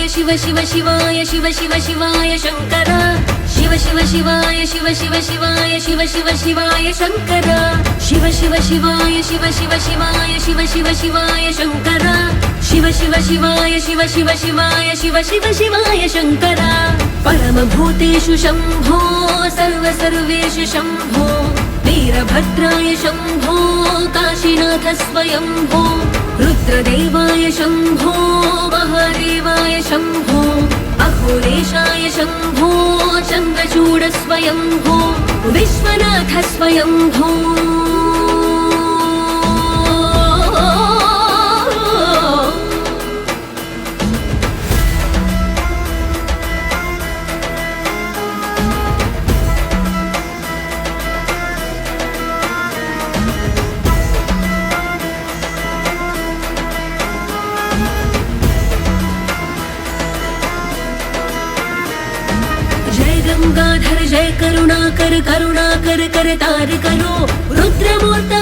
शिव शिव शिवाय शिव शिव शिवाय शंकर शिव शिव शिवाय शिव शिव शिवाय शिव शिव शिवाय शंकर शिव शिव शिवाय शिव शिव शिवाय शिव शिव शिवाय शंकर शिव शिव शिवाय शिव शिव शिवाय शिव शिव शिवाय शंकर परम भूतेषु शंभो सर्व सर्वेषु शंभो वीरभद्राय शंभो काशीनाथ स्वयंभो रुद्रदेवाय शंभो महादेवाय शंभो अघोरेशाय शंभो चन्द्रचूड स्वयंभो विश्वनाथ स्वयंभो गंगाधर जय करुणाकर करुणाकर कर तार करो रुद्रमूर्त